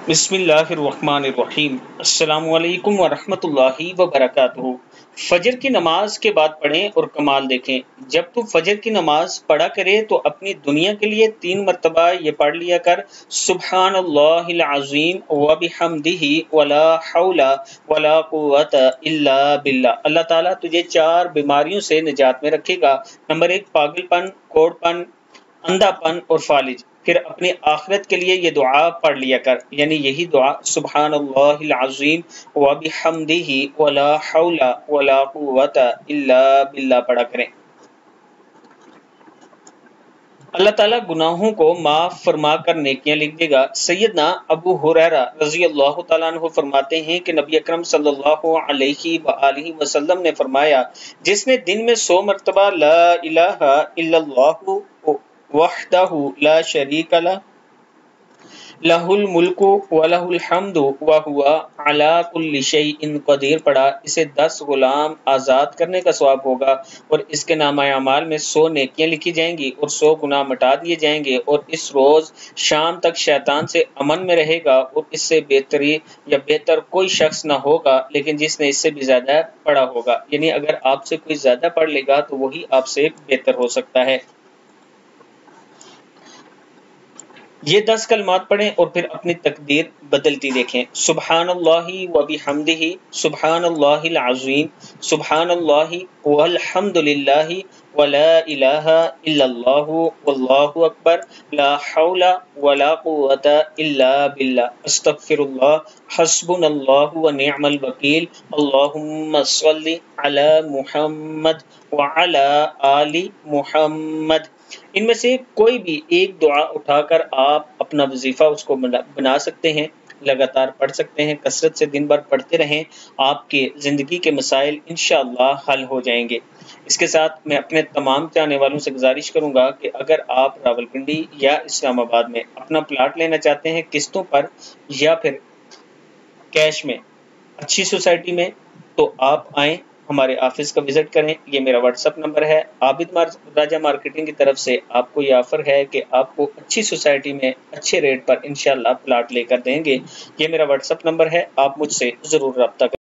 بسم اللہ الرحمن الرحیم۔ السلام علیکم ورحمۃ اللہ وبرکاتہ۔ فجر کی نماز کے بعد پڑھیں اور کمال دیکھیں۔ جب تو فجر کی نماز پڑھا کرے تو اپنی دنیا کے لیے 3 مرتبہ یہ پڑھ لیا کر، سبحان اللہ العظیم وبحمدہ ولا حول ولا قوت الا باللہ۔ اللہ تعالیٰ تجھے 4 بیماریوں سے نجات میں رکھے گا۔ نمبر 1، پاگل پن، کوڑ پن، اندھا پن اور فالج۔ پھر اپنی آخرت کے لیے یہ دعا پڑھ لیا کر، یعنی یہی دعا سبحان اللہ العظیم وبحمدہ ولا حول ولا قوت الا باللہ پڑھا کریں۔ اللہ تعالیٰ گناہوں کو معاف فرما کر نیکیاں لکھ دے گا۔ سیدنا ابو ہریرہ رضی اللہ تعالیٰ عنہ فرماتے ہیں کہ نبی اکرم صلی اللہ علیہ وآلہ وسلم نے فرمایا، جس نے دن میں 100 مرتبہ لا الہ الا اللہ وحدہ لا شریک لہ لہ الملک ولہ الحمد وہو علی کل شیء قدیر پڑھا، اسے 10 غلام آزاد کرنے کا ثواب ہوگا، اور اس کے نامہ اعمال میں 100 نیکیاں لکھی جائیں گی اور 100 گناہ مٹا دیے جائیں گے، اور اس روز شام تک شیطان سے امن میں رہے گا، اور اس سے بہتر کوئی شخص نہ ہوگا لیکن جس نے اس سے بھی زیادہ پڑھا ہوگا، یعنی اگر آپ سے کوئی زیادہ پڑھ لے گا تو وہی آپ سے بہتر ہو سکتا ہے۔ یہ 10 کلمات پڑھیں اور پھر اپنی تقدیر بدلتی دیکھیں۔ سبحان اللہ وبحمدہ، سبحان اللہ العظیم، سبحان اللہ والحمد للہ ولا الہ الا اللہ واللہ اکبر، لا حول ولا قوت الا باللہ، استغفر اللہ، حسبنا اللہ ونعم الوکیل، اللہم صلی علی محمد وعلی آل محمد۔ ان میں سے کوئی بھی ایک دعا اٹھا کر آپ اپنا وظیفہ اس کو بنا سکتے ہیں، لگاتار پڑھ سکتے ہیں، کثرت سے دن بھر پڑھتے رہیں، آپ کے زندگی کے مسائل انشاءاللہ حل ہو جائیں گے۔ اس کے ساتھ میں اپنے تمام چاہنے والوں سے گزارش کروں گا کہ اگر آپ راولپنڈی یا اسلام آباد میں اپنا پلاٹ لینا چاہتے ہیں قسطوں پر یا پھر کیش میں اچھی سوسائٹی میں، تو آپ آئیں، ہمارے آفس کا وزٹ کریں۔ یہ میرا واٹس ایپ نمبر ہے۔ عابد راجہ مارکیٹنگ کی طرف سے آپ کو یہ آفر ہے کہ آپ کو اچھی سوسائٹی میں اچھے ریٹ پر انشاءاللہ پلاٹ لے کر دیں گے۔ یہ میرا واٹس ایپ نمبر ہے، آپ مجھ سے ضرور رابطہ کریں۔